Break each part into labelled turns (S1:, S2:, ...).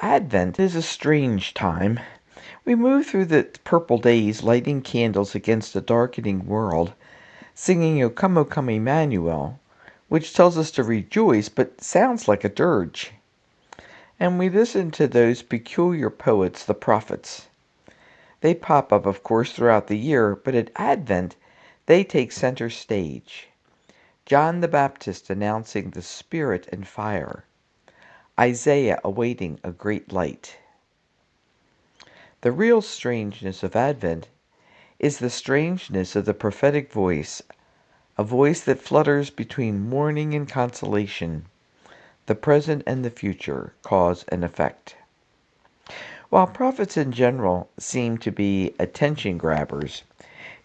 S1: Advent is a strange time. We move through the purple days, lighting candles against a darkening world, singing O Come Emmanuel, which tells us to rejoice but sounds like a dirge. And we listen to those peculiar poets, the prophets. They pop up, of course, throughout the year, but at Advent they take center stage. John the Baptist announcing the Spirit and fire. Isaiah awaiting a great light. The real strangeness of Advent is the strangeness of the prophetic voice, a voice that flutters between mourning and consolation, the present and the future, cause and effect. While prophets in general seem to be attention grabbers,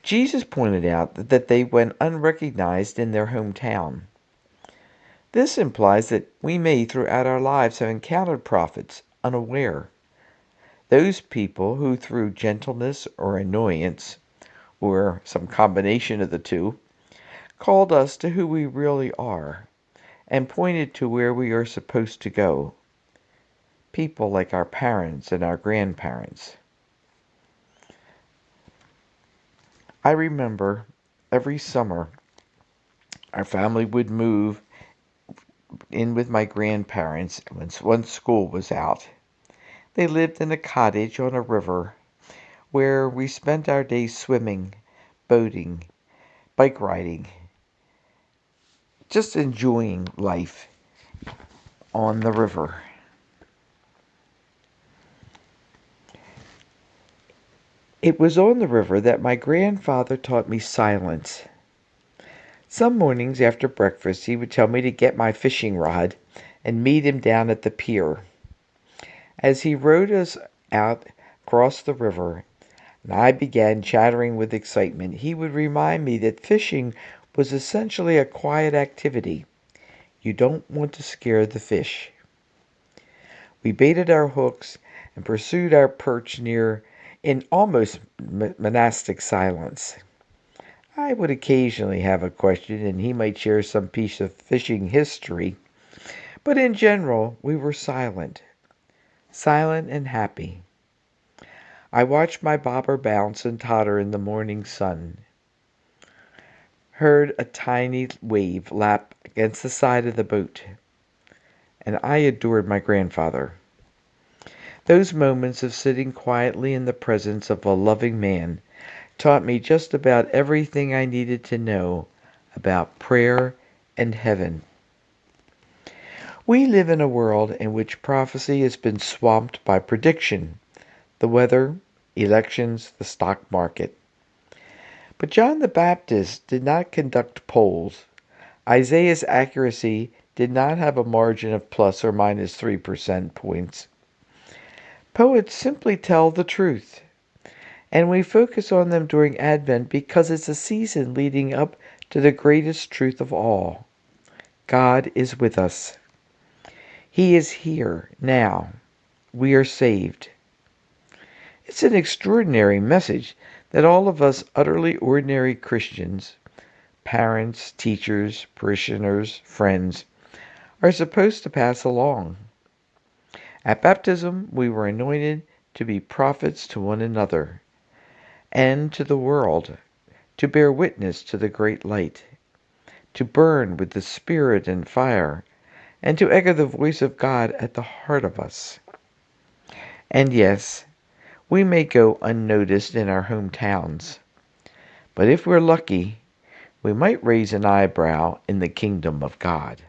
S1: Jesus pointed out that they went unrecognized in their hometown. This implies that we may throughout our lives have encountered prophets unaware. Those people who through gentleness or annoyance, or some combination of the two, called us to who we really are and pointed to where we are supposed to go. People like our parents and our grandparents. I remember every summer our family would move in with my grandparents once school was out. They lived in a cottage on a river where we spent our days swimming, boating, bike riding, just enjoying life on the river. It was on the river that my grandfather taught me silence. Some mornings after breakfast he would tell me to get my fishing rod and meet him down at the pier. As he rowed us out across the river, and I began chattering with excitement, he would remind me that fishing was essentially a quiet activity. You don't want to scare the fish. We baited our hooks and pursued our perch in almost monastic silence. I would occasionally have a question and he might share some piece of fishing history, but in general we were silent and happy. I watched my bobber bounce and totter in the morning sun, heard a tiny wave lap against the side of the boat, and I adored my grandfather. Those moments of sitting quietly in the presence of a loving man taught me just about everything I needed to know about prayer and heaven. We live in a world in which prophecy has been swamped by prediction, the weather, elections, the stock market. But John the Baptist did not conduct polls. Isaiah's accuracy did not have a margin of plus or minus 3% points. Poets simply tell the truth. And we focus on them during Advent because it's a season leading up to the greatest truth of all. God is with us. He is here now. We are saved. It's an extraordinary message that all of us utterly ordinary Christians, parents, teachers, parishioners, friends, are supposed to pass along. At baptism, we were anointed to be prophets to one another and to the world, to bear witness to the great light, to burn with the Spirit and fire, and to echo the voice of God at the heart of us. And yes, we may go unnoticed in our hometowns, but if we're lucky, we might raise an eyebrow in the kingdom of God.